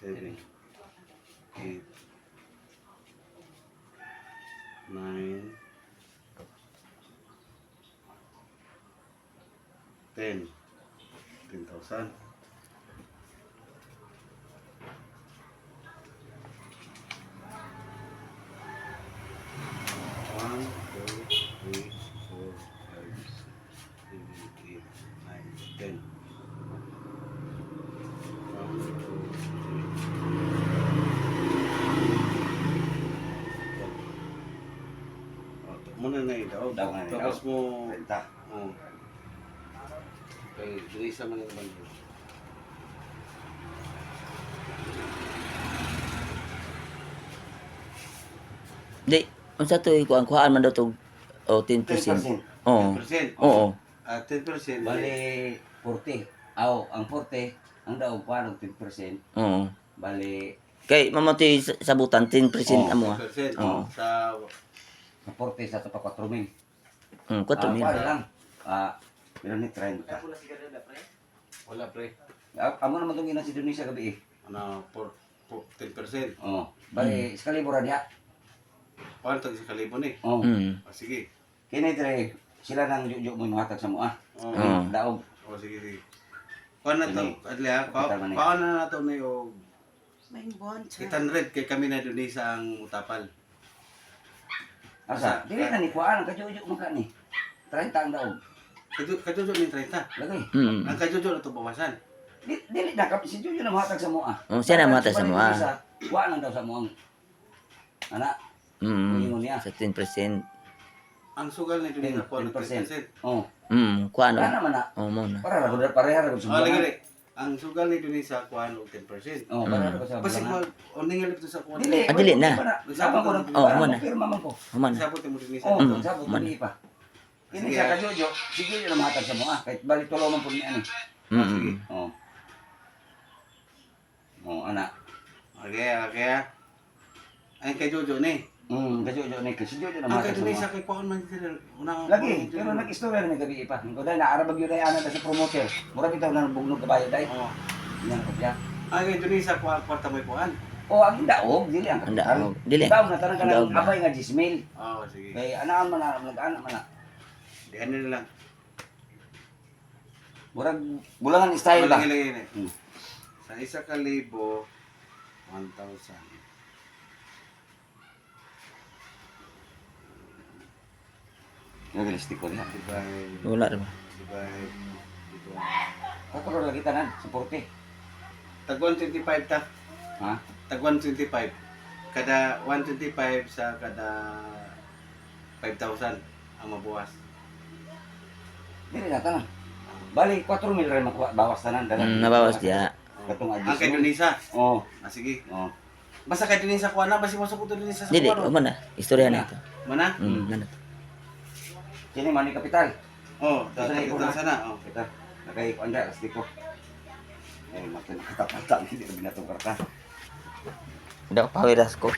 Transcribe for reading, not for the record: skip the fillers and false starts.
7, 8, 9, 10. 10,000. One, two, three, 4, 5, 6, 7, 8, 9, 10. 1, 2, 3. Muna na ito. Daw nga Tapos mo... Renta. Oh. Okay, dirisa man yung bando. Di, unsa to kuan man daw to 10%. 10%. Oo. 10%. Oo. 10%. Bali 40. Aw, ang 40 ang daw paano 10%. Oo. Bali Kay mamatay sa butan 10% amo ah. 10%. Oo. Sa... sa 40 sa pa 4,000. 4 mil. Kuan lang. Meron ni 30. Wala pre. Amo naman itong ina si Indonesia gabi eh. Ano, 10%. Oo. Bali, sa kalibura diha. Paano tag sa kalibon eh? Oo. Sige. Kini dire sila nang jujo mo hatag sa mo ah. Oo. Daog. Sige, sige. Paano na to? Kini. Adli ha? Kapital man eh. Paano na to na yung... May bon. 800 kay kami na doon sa ang utapal. Asa? Dili na ni kuan ka jujo mo ka ni. 30 ang daog. Kajojo ni 30. Lagay. Ang kajojo na to bawasan. Dili na kap si jujo na hatag sa mo ah. Siya na mahatag sa mo ah. Kuan lang daw sa mo ang ana. Ingon niya. Sa 10%. Ang sugal ni doon na 10%. 10%. Oo. Kuan Wala na. naman na. Oo mo na. Para ra pareha ra sa Lagi bulangan. rin. Ang sugal ni doon sa kuan og 10%. Oo, pareha ra sa Pasig bulangan. mag uningal ito sa kuan. Dili. Dili na. Sama ko na. Oo, mo na. Pirma man ko. Mo na. Sabot mo doon sa. Oo, Mm, sabot man. dili pa. Kini Sige, sa ah. kajojo, sige na mahatag sa mo ah. Kahit bali tulo man pud ni ani. Oo. Oo, ana. Okay, okay. Ay kay Jojo ni. Kajojo ni kasi jojo na Ang kay mahatag sa mo. doon ah. sa kay kuan man sila. Una. Lagi, pero nag-istorya na gabi pa. Ko dai naarabag yun ay ana sa promoter. Mura bitaw na bugnog kabayo dai. Oo. Yan ko ya. Ang kay doon sa kuan kwarta may kuan. O ang daog dili ang Ang kapital. daog, dili. Daog na tanang Ang daog kanang na. abay nga Gismail. Oo, sige. Kay anaan man na nag-ana man na. Di ano na lang. Murag bulangan style ba? Lagi ni. Hmm. Sa 1,000, 1,000. Realistic ko diha. Divide, Wala ra ba? divide. Katuro lagi tanan sa 40. Tag 125 ta. Ha? Tag 125. Kada 125 sa kada 5,000 ang mabuwas. Dili na tanan. Bali 4,000 rin makuha bawas tanan dalan. Nabawas diya. Katong Ang kay adjustment. Dunisa. Oo. Sige. Oo. Basta kay Dunisa kuha na, basta masukot Dunisa sa Dili, kuha. mo na. Istorya na ito. Mana? Mana. Kini man ni kapital. Oh, Basta na ipon na. sana. Oh. Kita nakay ko anda asti ko. Eh makin nakatapatan hindi na binatong karta. Daw pawiras ko.